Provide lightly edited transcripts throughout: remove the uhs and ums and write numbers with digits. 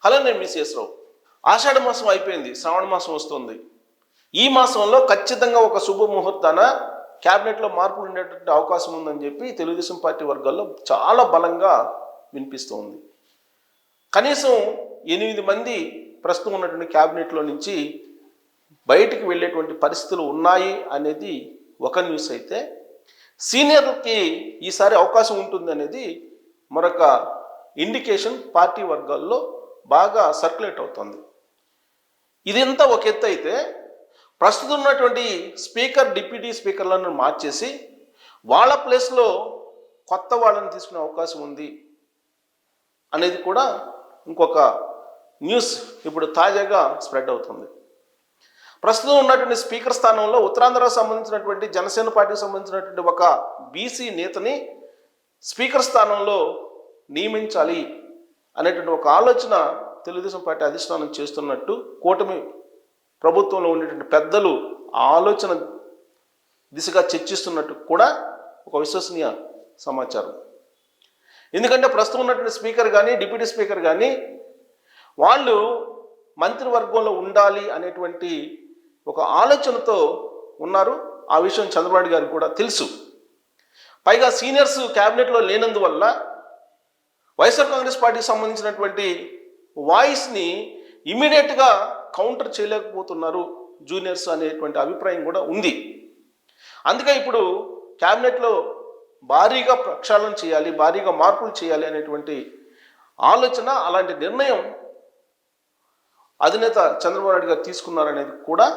Hello, నేను miss రావు. ఆషాఢ మాసం అయిపోయింది, శ్రావణ మాసం వస్తుంది. ఈ మాసంలో ఖచ్చితంగా ఒక శుభముహూర్తాన క్యాబినెట్లో మార్పులు ఉండేటువంటి అవకాశం ఉందని చెప్పి తెలుగుదేశం పార్టీ వర్గాల్లో చాలా బలంగా వినిపిస్తుంది. కనీసం 8 మంది ప్రస్తుతం ఉన్నటువంటి క్యాబినెట్లో నుంచి బయటికి వెళ్ళేటువంటి పరిస్థితులు ఉన్నాయి అనేది ఒక న్యూస్ అయితే, సీనియర్లకి ఈసారి అవకాశం ఉంటుంది అనేది మరొక ఇండికేషన్ పార్టీ వర్గాల్లో బాగా సర్క్యులేట్ అవుతుంది. ఇదంతా ఒక ఎత్తు అయితే, ప్రస్తుతం ఉన్నటువంటి స్పీకర్, డిప్యూటీ స్పీకర్లను మార్చేసి వాళ్ళ ప్లేస్లో కొత్త వాళ్ళని తీసుకునే అవకాశం ఉంది అనేది కూడా ఇంకొక న్యూస్ ఇప్పుడు తాజాగా స్ప్రెడ్ అవుతుంది. ప్రస్తుతం ఉన్నటువంటి స్పీకర్ స్థానంలో ఉత్తరాంధ్రకు సంబంధించినటువంటి జనసేన పార్టీకి సంబంధించినటువంటి ఒక బీసీ నేతని స్పీకర్ స్థానంలో నియమించాలి అనేటువంటి ఒక ఆలోచన తెలుగుదేశం పార్టీ అధిష్టానం చేస్తున్నట్టు కూటమి ప్రభుత్వంలో ఉండేటువంటి పెద్దలు ఆ ఆలోచన దిశగా చర్చిస్తున్నట్టు కూడా ఒక విశ్వసనీయ సమాచారం. ఎందుకంటే ప్రస్తుతం ఉన్నటువంటి స్పీకర్ కానీ డిప్యూటీ స్పీకర్ కానీ వాళ్ళు మంత్రివర్గంలో ఉండాలి అనేటువంటి ఒక ఆలోచనతో ఉన్నారు. ఆ విషయం చంద్రబాబు గారికి కూడా తెలుసు. పైగా సీనియర్స్ క్యాబినెట్లో లేనందువల్ల వైఎస్ఆర్ కాంగ్రెస్ పార్టీకి సంబంధించినటువంటి వాయిస్ని ఇమీడియట్గా కౌంటర్ చేయలేకపోతున్నారు జూనియర్స్ అనేటువంటి అభిప్రాయం కూడా ఉంది. అందుకే ఇప్పుడు క్యాబినెట్లో భారీగా ప్రక్షాళన చేయాలి, భారీగా మార్పులు చేయాలి అనేటువంటి ఆలోచన, అలాంటి నిర్ణయం అధినేత చంద్రబాబు నాయుడు గారు తీసుకున్నారనేది కూడా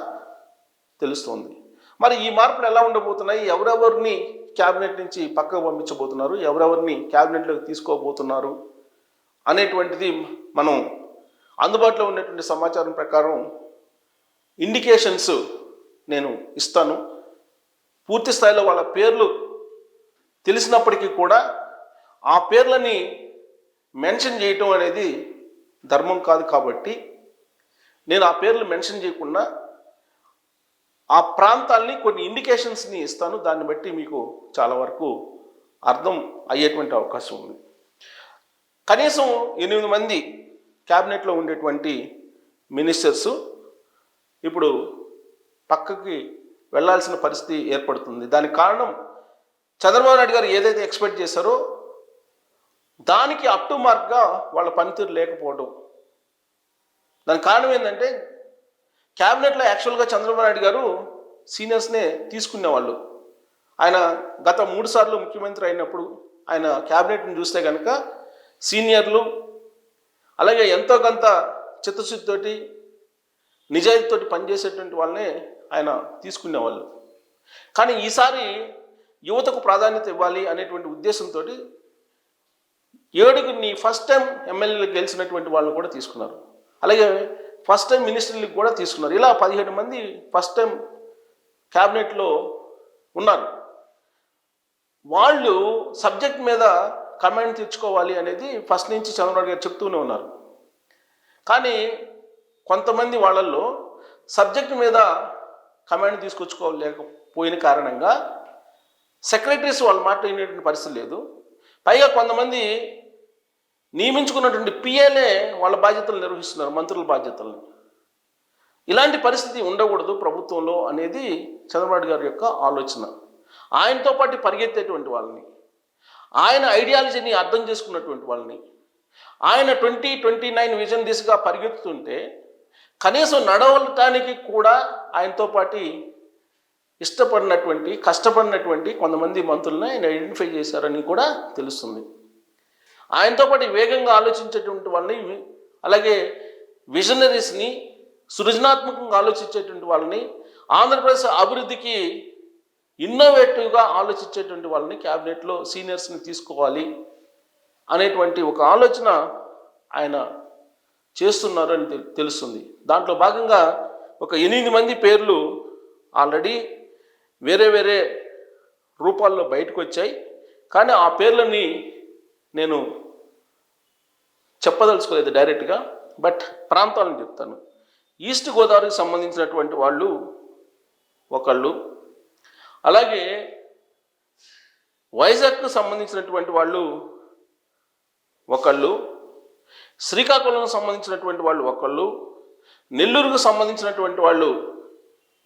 తెలుస్తోంది. మరి ఈ మార్పులు ఎలా ఉండబోతున్నాయి, ఎవరెవరిని క్యాబినెట్ నుంచి పక్కకు పంపించబోతున్నారు, ఎవరెవరిని క్యాబినెట్లోకి తీసుకోబోతున్నారు అనేటువంటిది మనం అందుబాటులో ఉన్నటువంటి సమాచారం ప్రకారం ఇండికేషన్స్ నేను ఇస్తాను. పూర్తి స్థాయిలో వాళ్ళ పేర్లు తెలిసినప్పటికీ కూడా ఆ పేర్లని మెన్షన్ చేయటం అనేది ధర్మం కాదు. కాబట్టి నేను ఆ పేర్లు మెన్షన్ చేయకుండా ఆ ప్రాంతాలని కొన్ని ఇండికేషన్స్ని ఇస్తాను. దాన్ని బట్టి మీకు చాలా వరకు అర్థం అయ్యేటువంటి అవకాశం ఉంది. కనీసం 8 మంది క్యాబినెట్లో ఉండేటువంటి మినిస్టర్సు ఇప్పుడు పక్కకి వెళ్లాల్సిన పరిస్థితి ఏర్పడుతుంది. దానికి కారణం చంద్రబాబు నాయుడు గారు ఏదైతే ఎక్స్పెక్ట్ చేశారో దానికి అప్ టు మార్క్గా వాళ్ళ పనితీరు లేకపోవడం. దానికి కారణం ఏంటంటే, క్యాబినెట్లో యాక్చువల్గా చంద్రబాబు నాయుడు గారు సీనియర్స్నే తీసుకునేవాళ్ళు. ఆయన గత 3 సార్లు ముఖ్యమంత్రి అయినప్పుడు ఆయన క్యాబినెట్ని చూస్తే కనుక సీనియర్లు, అలాగే ఎంతో కొంత చిత్తశుద్ధితోటి నిజాయితీతోటి పనిచేసేటువంటి వాళ్ళనే ఆయన తీసుకునేవాళ్ళు. కానీ ఈసారి యువతకు ప్రాధాన్యత ఇవ్వాలి అనేటువంటి ఉద్దేశంతో 7 ఫస్ట్ టైం ఎమ్మెల్యేలు గెలిచినటువంటి వాళ్ళని కూడా తీసుకున్నారు. అలాగే ఫస్ట్ టైం మినిస్టర్లకు కూడా తీసుకున్నారు. ఇలా 17 మంది ఫస్ట్ టైం క్యాబినెట్లో ఉన్నారు. వాళ్ళు సబ్జెక్ట్ మీద కమాండ్ తెచ్చుకోవాలి అనేది ఫస్ట్ నుంచి చంద్రబాబు గారు చెప్తూనే ఉన్నారు. కానీ కొంతమంది వాళ్ళల్లో సబ్జెక్ట్ మీద కమాండ్ తీసుకొచ్చుకోలేకపోయిన కారణంగా సెక్రటరీస్ వాళ్ళ మాట వినేటువంటి పరిస్థితి లేదు. పైగా కొంతమంది నియమించుకున్నటువంటి పిఏలే వాళ్ళ బాధ్యతలు నిర్వహిస్తున్నారు, మంత్రుల బాధ్యతలను. ఇలాంటి పరిస్థితి ఉండకూడదు ప్రభుత్వంలో అనేది చంద్రబాబు గారి యొక్క ఆలోచన. ఆయనతో పాటు పరిగెత్తేటువంటి వాళ్ళని, ఆయన ఐడియాలజీని అర్థం చేసుకున్నటువంటి వాళ్ళని, ఆయన 2029 విజన్ దిశగా పరిగెత్తుతుంటే కనీసం నడవటానికి కూడా ఆయనతో పాటు ఇష్టపడినటువంటి, కష్టపడినటువంటి కొంతమంది మంత్రులను ఆయన ఐడెంటిఫై చేశారని కూడా తెలుస్తుంది. ఆయనతో పాటు వేగంగా ఆలోచించేటువంటి వాళ్ళని, అలాగే విజనరీస్ని, సృజనాత్మకంగా ఆలోచించేటువంటి వాళ్ళని, ఆంధ్రప్రదేశ్ అభివృద్ధికి ఇన్నోవేటివ్గా ఆలోచించేటువంటి వాళ్ళని క్యాబినెట్లో సీనియర్స్ని తీసుకోవాలి అనేటువంటి ఒక ఆలోచన ఆయన చేస్తున్నారు అని తెలుస్తుంది. దాంట్లో భాగంగా ఒక 8 మంది పేర్లు ఆల్రెడీ వేరే వేరే రూపాల్లో బయటకు వచ్చాయి. కానీ ఆ పేర్లని నేను చెప్పదలుచుకోలేదు డైరెక్ట్గా, బట్ ప్రాంతాలను చెప్తాను. ఈస్ట్ గోదావరికి సంబంధించినటువంటి వాళ్ళు ఒకళ్ళు, అలాగే వైజాగ్కు సంబంధించినటువంటి వాళ్ళు ఒకళ్ళు, శ్రీకాకుళంకు సంబంధించినటువంటి వాళ్ళు ఒకళ్ళు, నెల్లూరుకు సంబంధించినటువంటి వాళ్ళు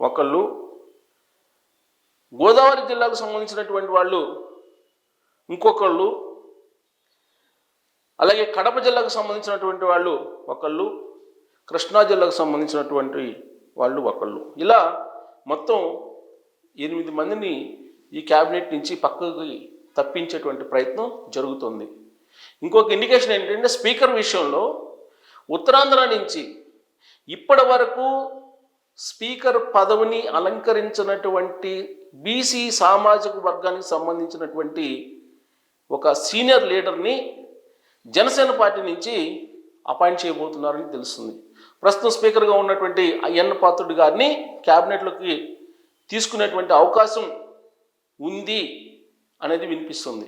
ఒకళ్ళు, గోదావరి జిల్లాకు సంబంధించినటువంటి వాళ్ళు ఇంకొకళ్ళు, అలాగే కడప జిల్లాకు సంబంధించినటువంటి వాళ్ళు ఒకళ్ళు, కృష్ణా జిల్లాకు సంబంధించినటువంటి వాళ్ళు ఒకళ్ళు, ఇలా మొత్తం 8 మందిని ఈ క్యాబినెట్ నుంచి పక్కకి తప్పించేటువంటి ప్రయత్నం జరుగుతుంది. ఇంకొక ఇండికేషన్ ఏంటంటే స్పీకర్ విషయంలో ఉత్తరాంధ్ర నుంచి ఇప్పటి వరకు స్పీకర్ పదవిని అలంకరించినటువంటి బీసీ సామాజిక వర్గానికి సంబంధించినటువంటి ఒక సీనియర్ లీడర్ని జనసేన పార్టీ నుంచి అపాయింట్ చేయబోతున్నారని తెలుస్తుంది. ప్రస్తుతం స్పీకర్గా ఉన్నటువంటి అయ్యన్న పాత్రుడు గారిని క్యాబినెట్లోకి తీసుకునేటువంటి అవకాశం ఉంది అనేది వినిపిస్తుంది.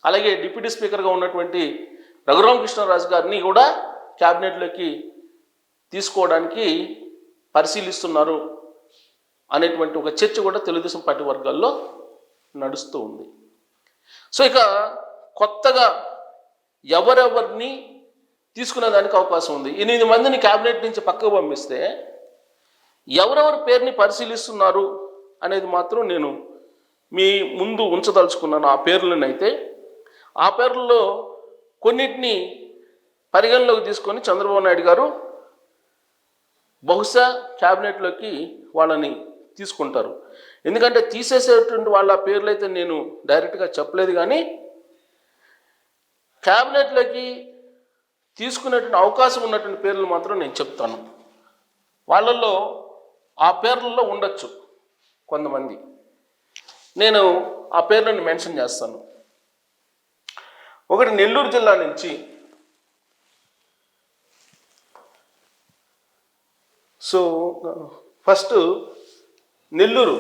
అలాగే డిప్యూటీ స్పీకర్గా ఉన్నటువంటి రఘురామకృష్ణరాజు గారిని కూడా క్యాబినెట్లోకి తీసుకోవడానికి పరిశీలిస్తున్నారు అనేటువంటి ఒక చర్చ కూడా తెలుగుదేశం పార్టీ వర్గాల్లో నడుస్తూ ఉంది. సో ఇక కొత్తగా ఎవరెవరిని తీసుకునేదానికి అవకాశం ఉంది. 8 మందిని క్యాబినెట్ నుంచి పక్కకు పంపిస్తే ఎవరెవరి పేరుని పరిశీలిస్తున్నారు అనేది మాత్రం నేను మీ ముందు ఉంచదలుచుకున్నాను. ఆ పేర్లను అయితే ఆ పేర్లలో కొన్నిటిని పరిగణలోకి తీసుకొని చంద్రబాబు నాయుడు గారు బహుశా క్యాబినెట్లోకి వాళ్ళని తీసుకుంటారు. ఎందుకంటే తీసేసేటువంటి వాళ్ళ పేర్లు అయితే నేను డైరెక్ట్గా చెప్పలేదు, కానీ క్యాబినెట్లోకి తీసుకునేటువంటి అవకాశం ఉన్నటువంటి పేర్లు మాత్రం నేను చెప్తాను. వాళ్ళల్లో ఆ పేర్లలో ఉండొచ్చు కొంతమంది, నేను ఆ పేర్లను మెన్షన్ చేస్తాను. ఒకటి నెల్లూరు జిల్లా నుంచి సో ఫస్ట్ నెల్లూరు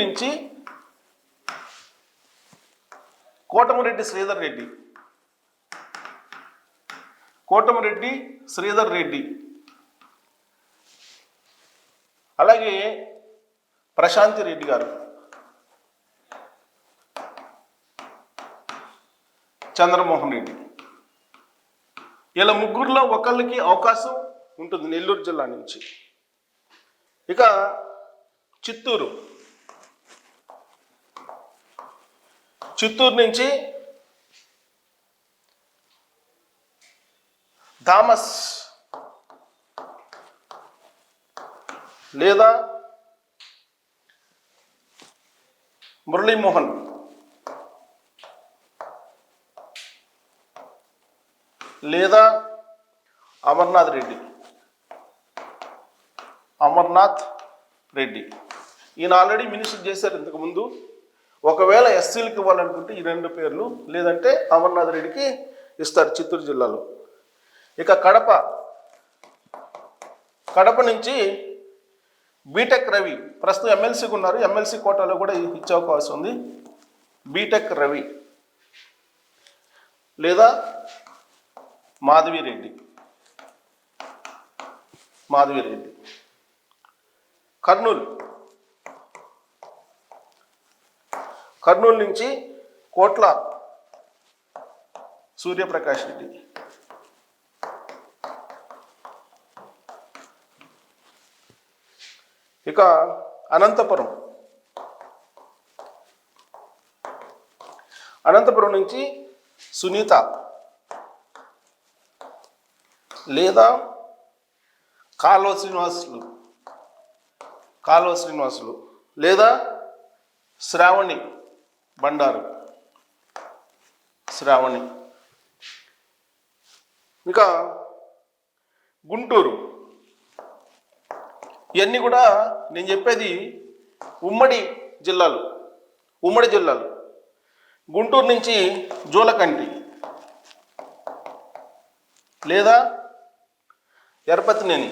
నుంచి కోటమిరెడ్డి శ్రీధర్ రెడ్డి, అలాగే ప్రశాంతి రెడ్డి గారు, చంద్రమోహన్ రెడ్డి, ఇలా ముగ్గురులో ఒకళ్ళకి అవకాశం ఉంటుంది నెల్లూరు జిల్లా నుంచి. ఇక చిత్తూరు నుంచి థామస్ లేదా మురళీమోహన్, లేదా అమర్నాథ్ రెడ్డి. ఈయన ఆల్రెడీ మినిస్టర్ చేశారు ఇంతకుముందు. ఒకవేళ ఎస్సీలకు ఇవ్వాలనుకుంటే ఈ 2 పేర్లు, లేదంటే అమర్నాథ్ రెడ్డికి ఇస్తారు చిత్తూరు జిల్లాలో. ఇక కడప నుంచి బీటెక్ రవి, ప్రస్తుతం ఎమ్మెల్సీకి ఉన్నారు, ఎమ్మెల్సీ కోటాలో కూడా ఇచ్చే అవకాశం ఉంది. బీటెక్ రవి లేదా మాధవిరెడ్డి. కర్నూలు నుంచి కోట్ల సూర్యప్రకాష్ రెడ్డి. ఇక అనంతపురం నుంచి సునీత లేదా కాల్వ శ్రీనివాసులు లేదా శ్రావణి బండారు. ఇంకా గుంటూరు. ఇవన్నీ కూడా నేను చెప్పేది ఉమ్మడి జిల్లాలు. గుంటూరు నుంచి జూలకంటి లేదా ఎరపతినేని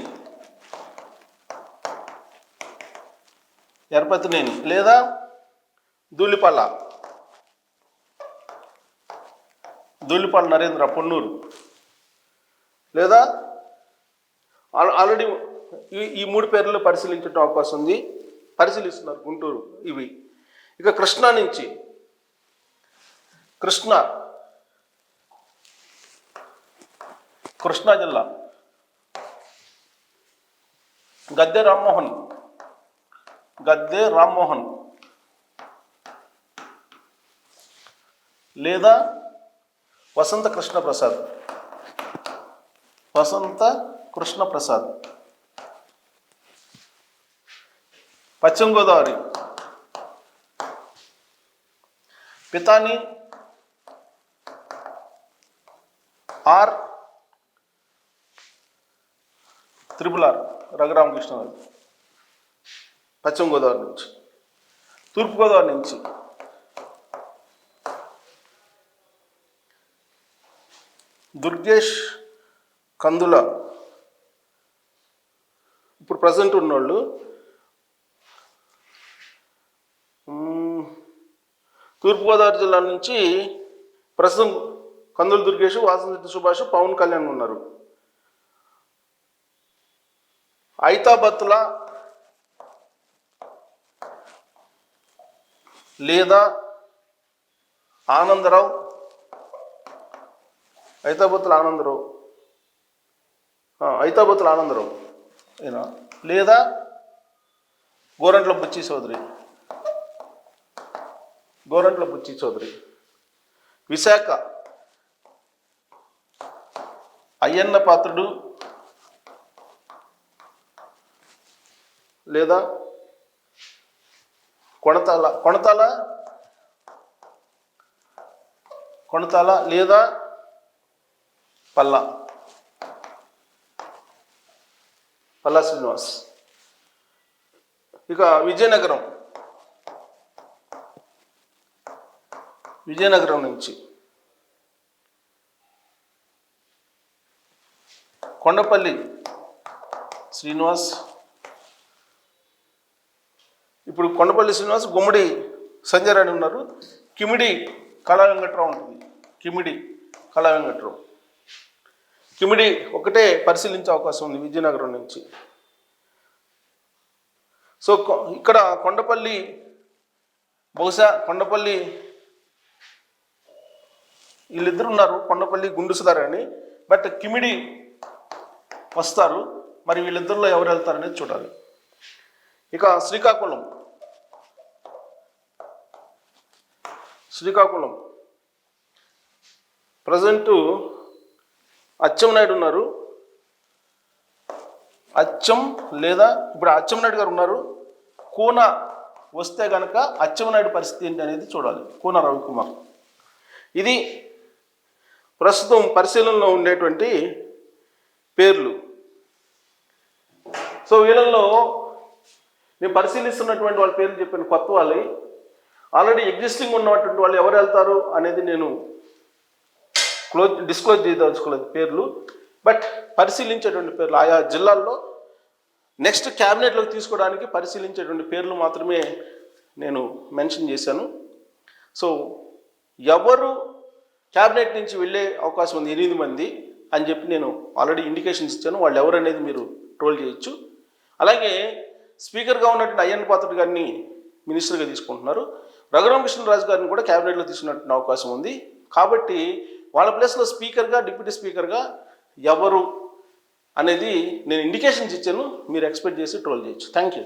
లేదా ధూళిపాల నరేంద్ర పొన్నూరు, లేదా ఆల్రెడీ ఈ 3 పేర్లు పరిశీలించడం అవకాశం ఉంది, పరిశీలిస్తున్నారు గుంటూరు. ఇవి ఇక కృష్ణా కృష్ణా జిల్లా గద్దె రామ్మోహన్ లేదా వసంత కృష్ణ ప్రసాద్ పశ్చిమ గోదావరి పితాని ఆర్ త్రిపుల్ రఘురామకృష్ణరాజు పశ్చిమ గోదావరి నుంచి. తూర్పుగోదావరి నుంచి దుర్గేష్ కందుల, ఇప్పుడు ప్రజెంట్ ఉన్నోళ్ళు తూర్పుగోదావరి జిల్లా నుంచి ప్రస్తుతం కందుల దుర్గేష్, వాసంశెట్టి సుభాష్, పవన్ కళ్యాణ్ ఉన్నారు. ఐతాబత్తుల లేదా ఆనందరావు, ఐతాబత్తుల ఆనందరావు అయినా లేదా గోరంట్ల బుచ్చి చౌదరి. విశాఖ అయ్యన్న పాత్రుడు లేదా కొణతాల లేదా పల్లా శ్రీనివాస్. ఇక విజయనగరం నుంచి కొండపల్లి శ్రీనివాస్. ఇప్పుడు కొండపల్లి శ్రీనివాస్, గుమ్మడి సంజయ్ రాణి ఉన్నారు. కిమిడి కళా వెంకట్రావు ఉంటుంది. కిమిడి ఒకటే పరిశీలించే అవకాశం ఉంది విజయనగరం నుంచి. సో ఇక్కడ కొండపల్లి వీళ్ళిద్దరు ఉన్నారు, కొండపల్లి గుండు సుధార్ అని. బట్ కిమిడి వస్తారు, మరి వీళ్ళిద్దరిలో ఎవరు వెళ్తారనేది చూడాలి. ఇక శ్రీకాకుళం ప్రజెంటు అచ్చెన్నాయుడు ఉన్నారు. ఇప్పుడు అచ్చెన్నాయుడు గారు ఉన్నారు. కూన వస్తే కనుక అచ్చెన్నాయుడు పరిస్థితి ఏంటి అనేది చూడాలి. కూన రవికుమార్. ఇది ప్రస్తుతం పరిశీలనలో ఉండేటువంటి పేర్లు. సో వీళ్ళల్లో నేను పరిశీలిస్తున్నటువంటి వాళ్ళ పేర్లు చెప్పిన కొత్త వాళ్ళు, ఆల్రెడీ ఎగ్జిస్టింగ్ ఉన్నటువంటి వాళ్ళు ఎవరు వెళ్తారు అనేది నేను డిస్క్లోజ్ చేయదలుచుకోలేదు పేర్లు. బట్ పరిశీలించేటువంటి పేర్లు ఆయా జిల్లాల్లో నెక్స్ట్ క్యాబినెట్లోకి తీసుకోవడానికి పరిశీలించేటువంటి పేర్లు మాత్రమే నేను మెన్షన్ చేశాను. సో ఎవరు క్యాబినెట్ నుంచి వెళ్ళే అవకాశం ఉంది 8 మంది అని చెప్పి నేను ఆల్రెడీ ఇండికేషన్స్ ఇచ్చాను. వాళ్ళు ఎవరు అనేది మీరు ట్రోల్ చేయొచ్చు. అలాగే స్పీకర్గా ఉన్నటువంటి అయ్యన్న పాత్రుడు గారిని మినిస్టర్గా తీసుకుంటున్నారు. రఘురామకృష్ణరాజు గారిని కూడా క్యాబినెట్లో తీసుకున్నటువంటి అవకాశం ఉంది. కాబట్టి వాళ్ళ ప్లేస్లో స్పీకర్గా, డిప్యూటీ స్పీకర్గా ఎవరు అనేది నేను ఇండికేషన్స్ ఇచ్చాను. మీరు ఎక్స్పెక్ట్ చేసి ట్రోల్ చేయొచ్చు. Thank you.